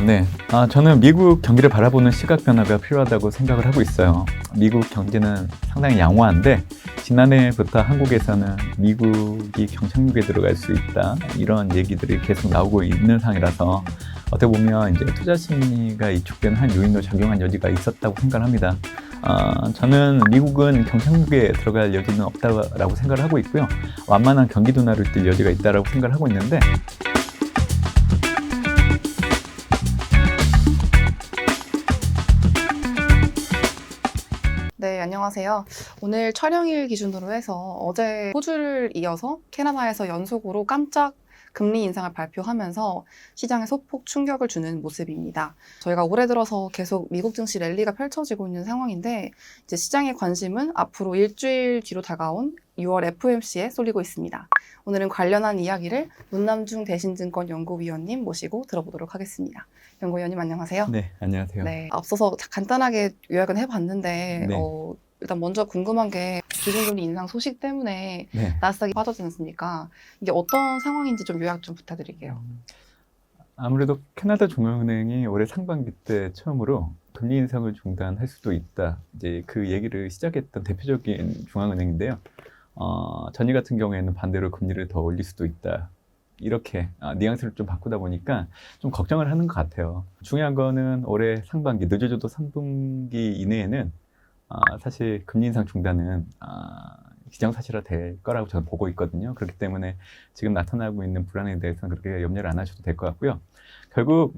네. 저는 미국 경기를 바라보는 시각 변화가 필요하다고 생각을 하고 있어요. 미국 경제는 상당히 양호한데 지난해부터 한국에서는 미국이 경착륙에 들어갈 수 있다 이런 얘기들이 계속 나오고 있는 상황이라서 어떻게 보면 이제 투자 심리가 위축되는 한 요인으로 작용한 여지가 있었다고 생각을 합니다. 저는 미국은 경착륙에 들어갈 여지는 없다고 생각을 하고 있고요. 완만한 경기 둔화를 띨 여지가 있다고 생각을 하고 있는데 네, 안녕하세요. 오늘 촬영일 기준으로 해서 어제 호주를 이어서 캐나다에서 연속으로 깜짝 금리 인상을 발표하면서 시장에 소폭 충격을 주는 모습입니다. 저희가 올해 들어서 계속 미국 증시 랠리가 펼쳐지고 있는 상황인데 이제 시장의 관심은 앞으로 일주일 뒤로 다가온 6월 FOMC에 쏠리고 있습니다. 오늘은 관련한 이야기를 문남중 대신증권 연구위원님 모시고 들어보도록 하겠습니다. 연구위원님 안녕하세요. 네, 안녕하세요. 네, 앞서서 간단하게 요약은 해봤는데 네. 일단 먼저 궁금한 게 기준금리 인상 소식 때문에 네. 나스닥이 빠졌지 않습니까? 이게 어떤 상황인지 좀 요약 좀 부탁드릴게요. 아무래도 캐나다 중앙은행이 올해 상반기 때 처음으로 금리 인상을 중단할 수도 있다. 이제 그 얘기를 시작했던 대표적인 중앙은행인데요. 전일 같은 경우에는 반대로 금리를 더 올릴 수도 있다. 이렇게 뉘앙스를 좀 바꾸다 보니까 좀 걱정을 하는 것 같아요. 중요한 거는 올해 상반기, 늦어져도 3분기 이내에는 사실 금리 인상 중단은 기정사실화 될 거라고 저는 보고 있거든요. 그렇기 때문에 지금 나타나고 있는 불안에 대해서는 그렇게 염려를 안 하셔도 될 것 같고요. 결국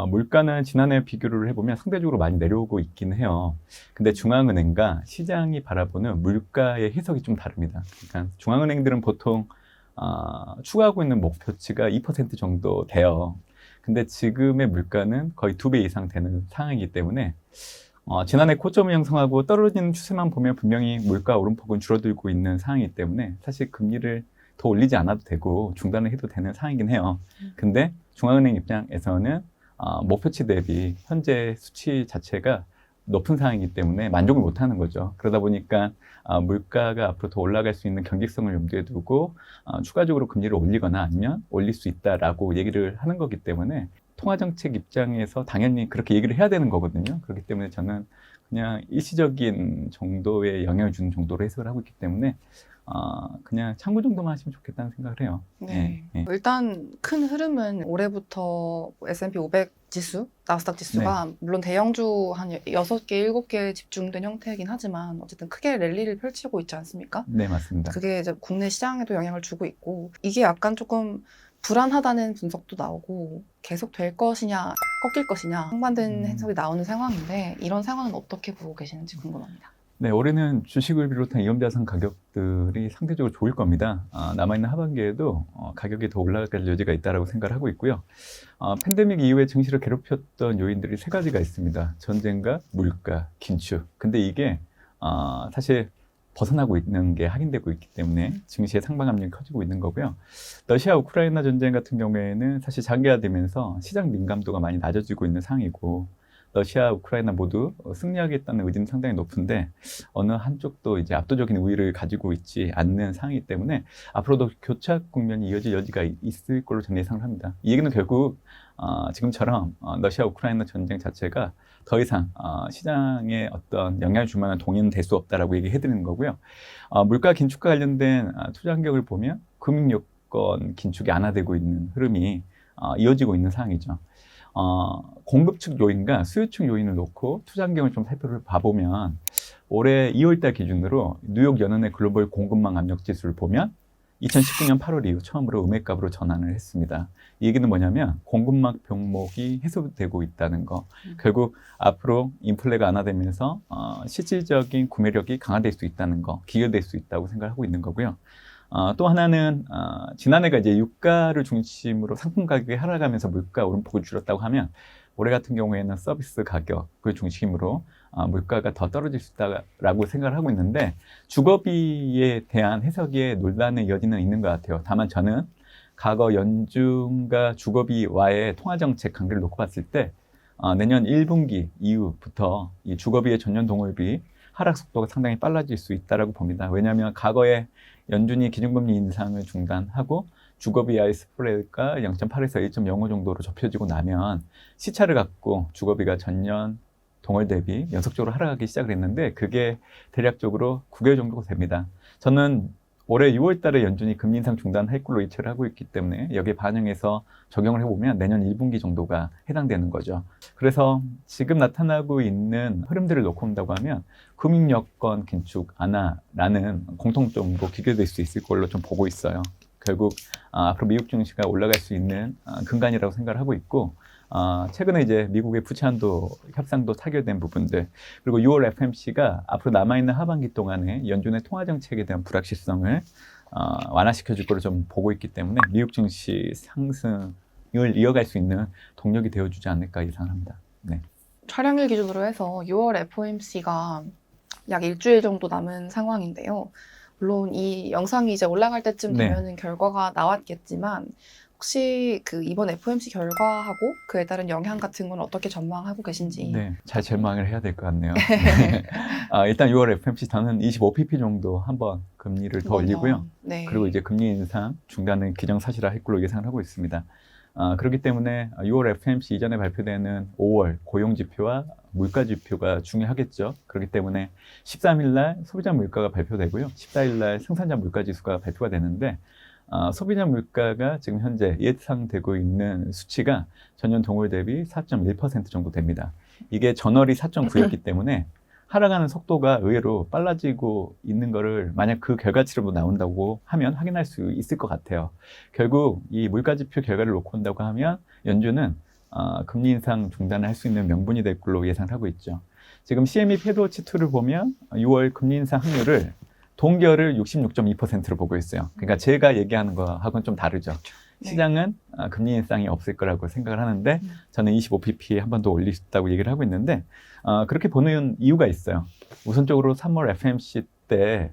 물가는 지난해 비교를 해보면 상대적으로 많이 내려오고 있긴 해요. 근데 중앙은행과 시장이 바라보는 물가의 해석이 좀 다릅니다. 그러니까 중앙은행들은 보통 추구하고 있는 목표치가 2% 정도 돼요. 근데 지금의 물가는 거의 2배 이상 되는 상황이기 때문에 지난해 고점을 형성하고 떨어지는 추세만 보면 분명히 물가 오름폭은 줄어들고 있는 상황이기 때문에 사실 금리를 더 올리지 않아도 되고 중단을 해도 되는 상황이긴 해요. 근데 중앙은행 입장에서는 목표치 대비 현재 수치 자체가 높은 상황이기 때문에 만족을 못하는 거죠. 그러다 보니까 물가가 앞으로 더 올라갈 수 있는 경직성을 염두에 두고 추가적으로 금리를 올리거나 아니면 올릴 수 있다라고 얘기를 하는 거기 때문에 통화정책 입장에서 당연히 그렇게 얘기를 해야 되는 거거든요. 그렇기 때문에 저는 그냥 일시적인 정도의 영향을 주는 정도로 해석을 하고 있기 때문에 그냥 참고 정도만 하시면 좋겠다는 생각을 해요. 네. 예. 일단 큰 흐름은 올해부터 S&P 500 지수, 나스닥 지수가 물론 대형주 한 6개, 7개 집중된 형태이긴 하지만 어쨌든 크게 랠리를 펼치고 있지 않습니까? 네, 맞습니다. 그게 이제 국내 시장에도 영향을 주고 있고 이게 약간 조금 불안하다는 분석도 나오고 계속 될 것이냐 꺾일 것이냐 상반된 해석이 나오는 상황인데 이런 상황은 어떻게 보고 계시는지 궁금합니다. 네, 올해는 주식을 비롯한 위험자산 가격들이 상대적으로 좋을 겁니다. 남아있는 하반기에도 가격이 더 올라갈 여지가 있다고 생각을 하고 있고요. 팬데믹 이후에 증시를 괴롭혔던 요인들이 세 가지가 있습니다. 전쟁과 물가, 긴축. 근데 이게 사실 벗어나고 있는 게 확인되고 있기 때문에 증시의 상방 압력이 커지고 있는 거고요. 러시아 우크라이나 전쟁 같은 경우에는 사실 장기화되면서 시장 민감도가 많이 낮아지고 있는 상황이고 러시아, 우크라이나 모두 승리하겠다는 의지는 상당히 높은데 어느 한쪽도 이제 압도적인 우위를 가지고 있지 않는 상황이기 때문에 앞으로도 교착 국면이 이어질 여지가 있을 걸로 저는 예상을 합니다. 이 얘기는 결국 지금처럼 러시아, 우크라이나 전쟁 자체가 더 이상 시장에 어떤 영향을 줄 만한 동의는 될 수 없다라고 얘기해드리는 거고요. 물가 긴축과 관련된 투자 환경을 보면 금융 요건 긴축이 완화되고 있는 흐름이 이어지고 있는 상황이죠. 공급 측 요인과 수요 측 요인을 놓고 투자 환경을 좀 살펴봐보면 올해 2월달 기준으로 뉴욕 연은의 글로벌 공급망 압력 지수를 보면 2019년 8월 이후 처음으로 음액값으로 전환을 했습니다. 이 얘기는 뭐냐면 공급망 병목이 해소되고 있다는 거. 결국 앞으로 인플레가 완화되면서 실질적인 구매력이 강화될 수 있다는 거, 기여될 수 있다고 생각하고 있는 거고요. 또 하나는 지난해가 이제 유가를 중심으로 상품 가격이 하락하면서 물가 오름폭을 줄였다고 하면 올해 같은 경우에는 서비스 가격을 중심으로 물가가 더 떨어질 수 있다라고 생각을 하고 있는데 주거비에 대한 해석에 논란의 여지는 있는 것 같아요. 다만 저는 과거 연준과 주거비와의 통화정책 관계를 놓고 봤을 때 내년 1분기 이후부터 이 주거비의 전년 동월비 하락 속도가 상당히 빨라질 수 있다고 봅니다. 왜냐하면 과거에 연준이 기준금리 인상을 중단하고 주거비와의 스프레드가 0.8에서 1.05 정도로 좁혀지고 나면 시차를 갖고 주거비가 전년 동월 대비 연속적으로 하락하기 시작을 했는데 그게 대략적으로 9개월 정도 됩니다. 저는 올해 6월 달에 연준이 금리 인상 중단할 걸로 예측을 하고 있기 때문에 여기에 반영해서 적용을 해보면 내년 1분기 정도가 해당되는 거죠. 그래서 지금 나타나고 있는 흐름들을 놓고 본다고 하면 금융여건 긴축 완화라는 공통점으로 비교될 수 있을 걸로 좀 보고 있어요. 결국 앞으로 미국 증시가 올라갈 수 있는 근간이라고 생각을 하고 있고 최근에 이제 미국의 부채한도 협상도 타결된 부분들 그리고 6월 FMC가 앞으로 남아있는 하반기 동안에 연준의 통화 정책에 대한 불확실성을 완화시켜 줄 거로 좀 보고 있기 때문에 미국 증시 상승을 이어갈 수 있는 동력이 되어주지 않을까 예상합니다. 네. 촬영일 기준으로 해서 6월 FOMC가 약 일주일 정도 남은 상황인데요. 물론 이 영상이 이제 올라갈 때쯤 네. 되면은 결과가 나왔겠지만 혹시 그 이번 FOMC 결과하고 그에 따른 영향 같은 건 어떻게 전망하고 계신지. 네, 잘 전망을 해야 될 것 같네요. 네. 일단 6월 FMC 저는 25pp 정도 한번 금리를 더 올리고요. 네. 그리고 이제 금리 인상 중단은 기정사실화할 걸로 예상을 하고 있습니다. 그렇기 때문에 6월 FMC 이전에 발표되는 5월 고용지표와 물가지표가 중요하겠죠. 그렇기 때문에 13일 날 소비자 물가가 발표되고요. 14일 날 생산자 물가지수가 발표가 되는데 소비자 물가가 지금 현재 예상되고 있는 수치가 전년 동월 대비 4.1% 정도 됩니다. 이게 전월이 4.9였기 때문에 하락하는 속도가 의외로 빨라지고 있는 거를 만약 그 결과치로 나온다고 하면 확인할 수 있을 것 같아요. 결국 이 물가지표 결과를 놓고 본다고 하면 연준은 금리 인상 중단을 할 수 있는 명분이 될 걸로 예상하고 있죠. 지금 CME 패드워치2를 보면 6월 금리 인상 확률을 동결을 66.2%로 보고 있어요. 그러니까 제가 얘기하는 거하고는 좀 다르죠. 네. 시장은 금리 인상이 없을 거라고 생각을 하는데 저는 25pp에 한 번 더 올릴 수 있다고 얘기를 하고 있는데 그렇게 보는 이유가 있어요. 우선적으로 3월 FMC 때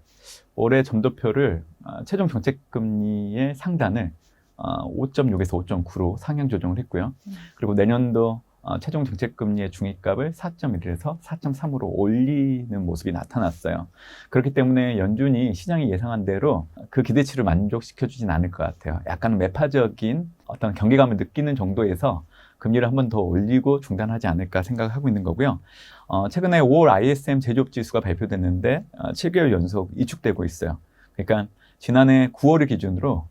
올해 점도표를 최종 정책금리의 상단을 5.6에서 5.9로 상향 조정을 했고요. 그리고 내년도 최종 정책금리의 중위값을 4.1에서 4.3으로 올리는 모습이 나타났어요. 그렇기 때문에 연준이 시장이 예상한 대로 그 기대치를 만족시켜주진 않을 것 같아요. 약간 매파적인 어떤 경계감을 느끼는 정도에서 금리를 한 번 더 올리고 중단하지 않을까 생각하고 있는 거고요. 최근에 5월 ISM 제조업 지수가 발표됐는데 7개월 연속 이축되고 있어요. 그러니까 지난해 9월을 기준으로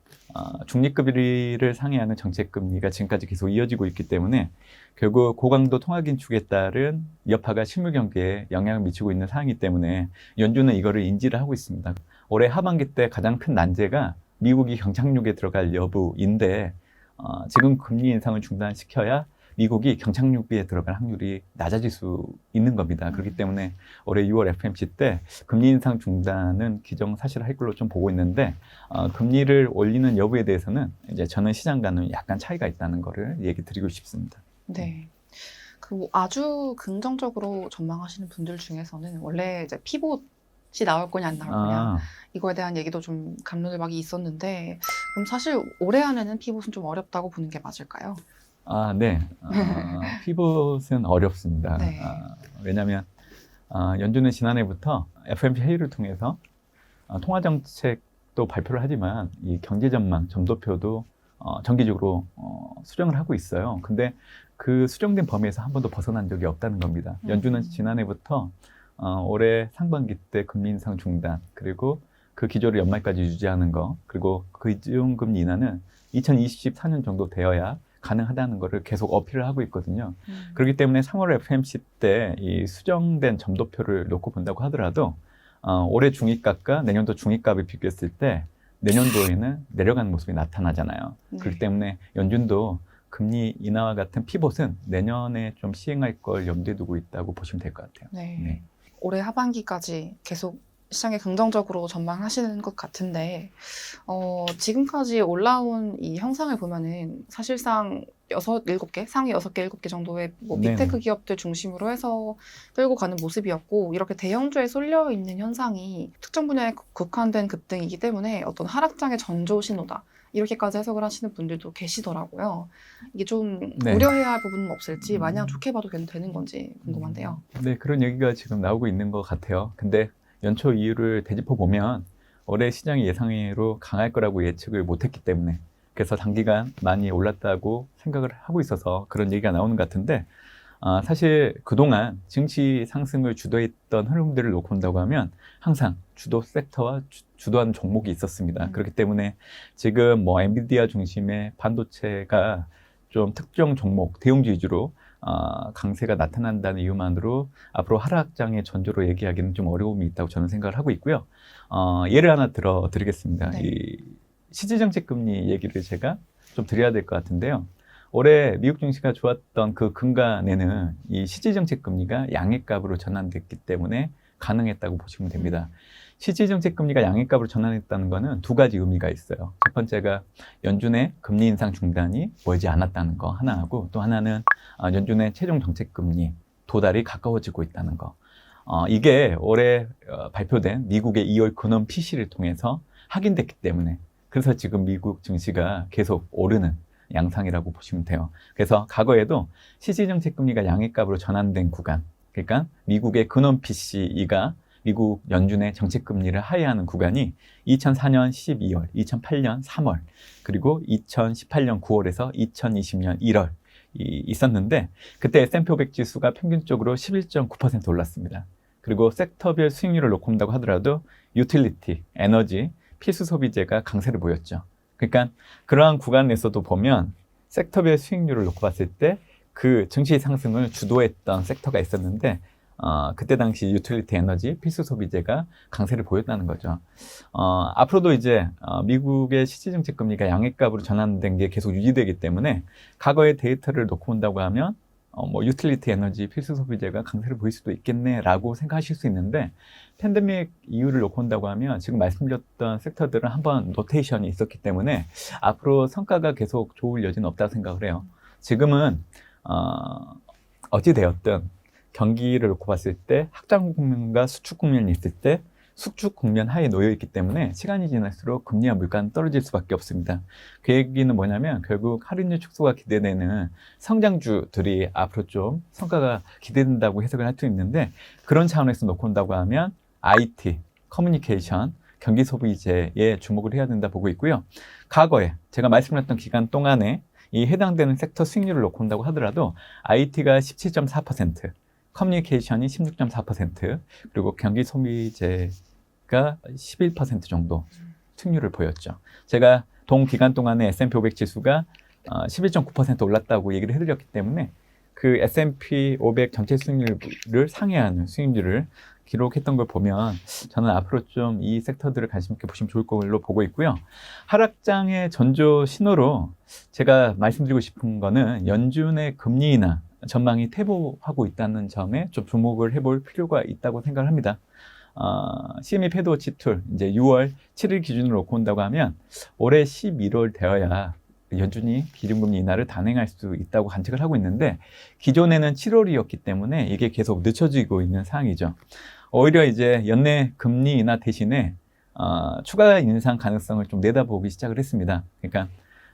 중립금리를 상회하는 정책금리가 지금까지 계속 이어지고 있기 때문에 결국 고강도 통화긴축에 따른 여파가 실물 경기에 영향을 미치고 있는 상황이기 때문에 연준은 이거를 인지를 하고 있습니다. 올해 하반기 때 가장 큰 난제가 미국이 경착륙에 들어갈 여부인데 지금 금리 인상을 중단시켜야 미국이 경착륙에 들어갈 확률이 낮아질 수 있는 겁니다. 그렇기 때문에 올해 6월 FMC 때 금리 인상 중단은 기정사실화할 걸로 좀 보고 있는데 금리를 올리는 여부에 대해서는 이제 저는 시장과는 약간 차이가 있다는 거를 얘기 드리고 싶습니다. 네. 그 아주 긍정적으로 전망하시는 분들 중에서는 원래 이제 피봇이 나올 거냐 안 나올 거냐 이거에 대한 얘기도 좀 갑론을박이 있었는데 그럼 사실 올해 안에는 피봇은 좀 어렵다고 보는 게 맞을까요? 네. 피봇은 어렵습니다. 네. 왜냐하면 연준은 지난해부터 FOMC 회의를 통해서 통화정책도 발표를 하지만 이 경제전망, 점도표도 정기적으로 수정을 하고 있어요. 근데 그 수정된 범위에서 한 번도 벗어난 적이 없다는 겁니다. 연준은 지난해부터 올해 상반기 때 금리 인상 중단, 그리고 그 기조를 연말까지 유지하는 거, 그리고 그 기준금리 인하는 2024년 정도 되어야 가능하다는 것을 계속 어필을 하고 있거든요. 그렇기 때문에 3월 FMC 때 이 수정된 점도표를 놓고 본다고 하더라도 올해 중위값과 내년도 중위값을 비교했을 때 내년도에는 내려가는 모습이 나타나잖아요. 네. 그렇기 때문에 연준도 금리 인하와 같은 피봇은 내년에 좀 시행할 걸 염두에 두고 있다고 보시면 될 것 같아요. 네. 네. 올해 하반기까지 계속 시장에 긍정적으로 전망하시는 것 같은데 지금까지 올라온 이 형상을 보면은 사실상 7개, 상위 6개, 7개 정도의 뭐 빅테크 기업들 중심으로 해서 끌고 가는 모습이었고 이렇게 대형주에 쏠려 있는 현상이 특정 분야에 국한된 급등이기 때문에 어떤 하락장의 전조 신호다. 이렇게까지 해석을 하시는 분들도 계시더라고요. 이게 좀 우려해야 할 부분은 없을지 마냥 좋게 봐도 되는 건지 궁금한데요. 네, 그런 얘기가 지금 나오고 있는 것 같아요. 근데 연초 이유를 되짚어 보면 올해 시장이 예상외로 강할 거라고 예측을 못했기 때문에 그래서 단기간 많이 올랐다고 생각을 하고 있어서 그런 얘기가 나오는 것 같은데, 사실 그동안 증시 상승을 주도했던 흐름들을 놓고 본다고 하면 항상 주도 섹터와 주도하는 종목이 있었습니다. 그렇기 때문에 지금 뭐 엔비디아 중심의 반도체가 좀 특정 종목, 대형주 위주로 강세가 나타난다는 이유만으로 앞으로 하락장의 전조로 얘기하기는 좀 어려움이 있다고 저는 생각을 하고 있고요. 예를 하나 들어드리겠습니다. 네. 이 실질정책금리 얘기를 제가 좀 드려야 될 것 같은데요. 올해 미국 증시가 좋았던 그 근간에는 이 실질정책금리가 양해값으로 전환됐기 때문에 가능했다고 보시면 됩니다. 실질정책금리가 양해값으로 전환했다는 것은 두 가지 의미가 있어요. 첫 번째가 연준의 금리 인상 중단이 멀지 않았다는 거 하나하고, 또 하나는 연준의 최종 정책금리 도달이 가까워지고 있다는 거. 이게 올해 발표된 미국의 2월 근원 PC를 통해서 확인됐기 때문에, 그래서 지금 미국 증시가 계속 오르는 양상이라고 보시면 돼요. 그래서 과거에도 실질정책금리가 양해값으로 전환된 구간, 그러니까 미국의 근원 PCE가 미국 연준의 정책금리를 하회하는 구간이 2004년 12월, 2008년 3월, 그리고 2018년 9월에서 2020년 1월 있었는데, 그때 S&P 500 지수가 평균적으로 11.9% 올랐습니다. 그리고 섹터별 수익률을 놓고 본다고 하더라도 유틸리티, 에너지, 필수 소비재가 강세를 보였죠. 그러니까 그러한 구간에서도 보면 섹터별 수익률을 놓고 봤을 때 그 증시 상승을 주도했던 섹터가 있었는데, 그때 당시 유틸리티, 에너지, 필수 소비재가 강세를 보였다는 거죠. 앞으로도 이제 미국의 실질정책금리가 양해값으로 전환된 게 계속 유지되기 때문에 과거의 데이터를 놓고 본다고 하면 뭐 유틸리티, 에너지, 필수 소비재가 강세를 보일 수도 있겠네라고 생각하실 수 있는데, 팬데믹 이유를 놓고 본다고 하면 지금 말씀드렸던 섹터들은 한번 로테이션이 있었기 때문에 앞으로 성과가 계속 좋을 여지는 없다고 생각을 해요. 지금은 어찌되었든 경기를 놓고 봤을 때 확장 국면과 수축 국면이 있을 때 수축 국면 하에 놓여 있기 때문에 시간이 지날수록 금리와 물가는 떨어질 수밖에 없습니다. 그 얘기는 뭐냐면 결국 할인율 축소가 기대되는 성장주들이 앞으로 좀 성과가 기대된다고 해석을 할 수 있는데, 그런 차원에서 놓고 본다고 하면 IT, 커뮤니케이션, 경기 소비재에 주목을 해야 된다 보고 있고요. 과거에 제가 말씀드렸던 기간 동안에 이 해당되는 섹터 수익률을 놓고 본다고 하더라도 IT가 17.4%, 커뮤니케이션이 16.4%, 그리고 경기 소비재가 11% 정도 수익률을 보였죠. 제가 동 기간 동안에 S&P 500 지수가 11.9% 올랐다고 얘기를 해드렸기 때문에 그 S&P 500 전체 수익률을 상회하는 수익률을 기록했던 걸 보면 저는 앞으로 좀 이 섹터들을 관심 있게 보시면 좋을 걸로 보고 있고요. 하락장의 전조 신호로 제가 말씀드리고 싶은 거는 연준의 금리 인하 전망이 퇴보하고 있다는 점에 좀 주목을 해볼 필요가 있다고 생각을 합니다. CME 패드워치 툴 이제 6월 7일 기준으로 놓고 본다고 하면 올해 11월 되어야 연준이 기준금리 인하를 단행할 수 있다고 관측을 하고 있는데, 기존에는 7월이었기 때문에 이게 계속 늦춰지고 있는 상황이죠. 오히려 이제 연내 금리 인하 대신에 추가 인상 가능성을 좀 내다보기 시작을 했습니다. 그러니까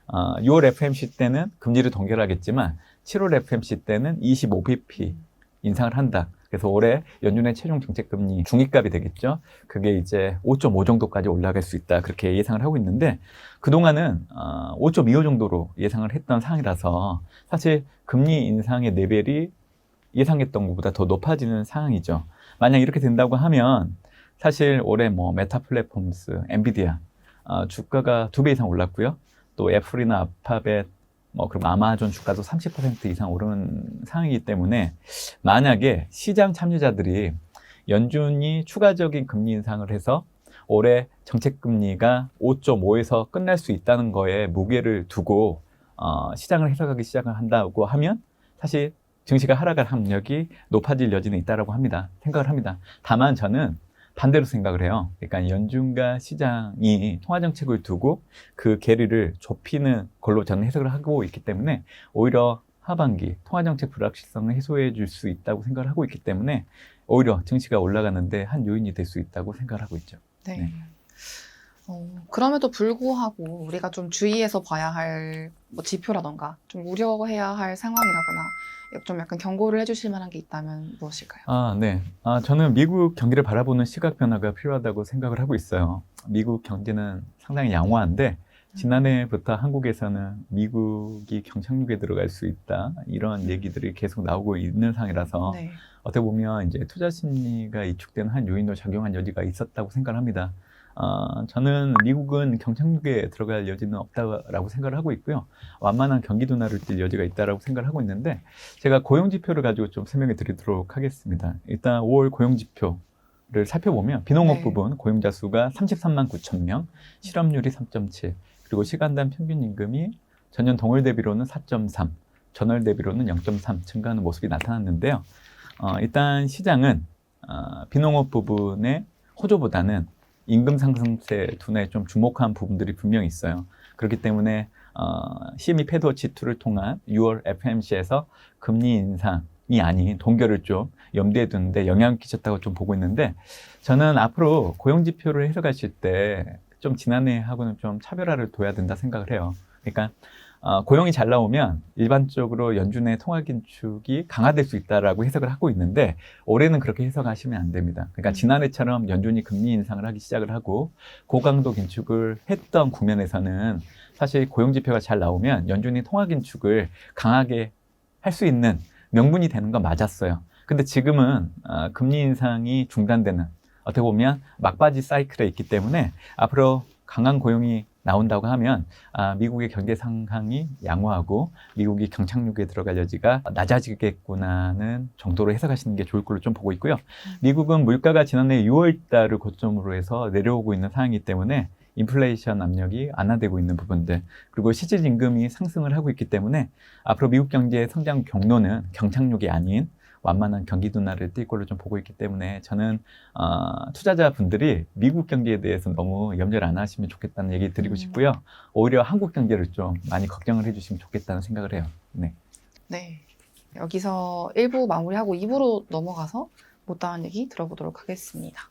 6월 FMC 때는 금리를 동결하겠지만 7월 FMC 때는 25bp 인상을 한다. 그래서 올해 연준의 최종 정책금리 중위값이 되겠죠. 그게 이제 5.5 정도까지 올라갈 수 있다. 그렇게 예상을 하고 있는데, 그동안은 5.25 정도로 예상을 했던 상황이라서 사실 금리 인상의 레벨이 예상했던 것보다 더 높아지는 상황이죠. 만약 이렇게 된다고 하면 사실 올해 뭐 메타 플랫폼스, 엔비디아 주가가 2배 이상 올랐고요. 또 애플이나 알파벳 그리고 아마존 주가도 30% 이상 오르는 상황이기 때문에, 만약에 시장 참여자들이 연준이 추가적인 금리 인상을 해서 올해 정책금리가 5.5에서 끝날 수 있다는 거에 무게를 두고 시장을 해석하기 시작을 한다고 하면 사실 증시가 하락할 압력이 높아질 여지는 있다고 생각을 합니다. 다만 저는 반대로 생각을 해요. 그러니까 연준과 시장이 통화정책을 두고 그 괴리를 좁히는 걸로 저는 해석을 하고 있기 때문에 오히려 하반기 통화정책 불확실성을 해소해 줄 수 있다고 생각을 하고 있기 때문에 오히려 증시가 올라가는데 한 요인이 될 수 있다고 생각을 하고 있죠. 네. 네. 그럼에도 불구하고 우리가 좀 주의해서 봐야 할 뭐 지표라던가 좀 우려해야 할 상황이라거나 좀 약간 경고를 해주실 만한 게 있다면 무엇일까요? 네. 저는 미국 경기를 바라보는 시각 변화가 필요하다고 생각을 하고 있어요. 미국 경제는 상당히 양호한데 지난해부터 한국에서는 미국이 경착륙에 들어갈 수 있다 이런 얘기들이 계속 나오고 있는 상황이라서 네. 어떻게 보면 이제 투자 심리가 위축되는 한 요인으로 작용한 여지가 있었다고 생각합니다. 저는 미국은 경착륙에 들어갈 여지는 없다라고 생각을 하고 있고요. 완만한 경기 둔화를 띨 여지가 있다라고 생각을 하고 있는데 제가 고용 지표를 가지고 좀 설명해 드리도록 하겠습니다. 일단 5월 고용 지표를 살펴보면 비농업 네. 부분 고용자 수가 33만 9천 명, 실업률이 3.7, 그리고 시간당 평균 임금이 전년 동월 대비로는 4.3, 전월 대비로는 0.3 증가하는 모습이 나타났는데요. 일단 시장은 비농업 부분의 호조보다는 임금 상승세 둔화에 좀 주목한 부분들이 분명히 있어요. 그렇기 때문에 CME 패드워치2를 통한 6월 FMC에서 금리 인상이 아닌 동결을 좀 염두에 두는데 영향을 끼쳤다고 좀 보고 있는데, 저는 앞으로 고용 지표를 해석하실 때 좀 지난해하고는 좀 차별화를 둬야 된다 생각을 해요. 그러니까 고용이 잘 나오면 일반적으로 연준의 통화 긴축이 강화될 수 있다라고 해석을 하고 있는데, 올해는 그렇게 해석하시면 안 됩니다. 그러니까 지난해처럼 연준이 금리 인상을 하기 시작을 하고 고강도 긴축을 했던 국면에서는 사실 고용 지표가 잘 나오면 연준이 통화 긴축을 강하게 할 수 있는 명분이 되는 건 맞았어요. 근데 지금은 금리 인상이 중단되는, 어떻게 보면 막바지 사이클에 있기 때문에 앞으로 강한 고용이 나온다고 하면 미국의 경제 상황이 양호하고 미국이 경착륙에 들어갈 여지가 낮아지겠구나는 정도로 해석하시는 게 좋을 걸로 좀 보고 있고요. 미국은 물가가 지난해 6월 달을 고점으로 해서 내려오고 있는 상황이기 때문에 인플레이션 압력이 완화되고 있는 부분들, 그리고 실질 임금이 상승을 하고 있기 때문에 앞으로 미국 경제의 성장 경로는 경착륙이 아닌 완만한 경기 둔화를 띌 걸로 좀 보고 있기 때문에 저는 투자자분들이 미국 경제에 대해서 너무 염려를 안 하시면 좋겠다는 얘기 드리고 싶고요. 오히려 한국 경제를 좀 많이 걱정을 해주시면 좋겠다는 생각을 해요. 네. 네. 여기서 1부 마무리하고 2부로 넘어가서 못다한 얘기 들어보도록 하겠습니다.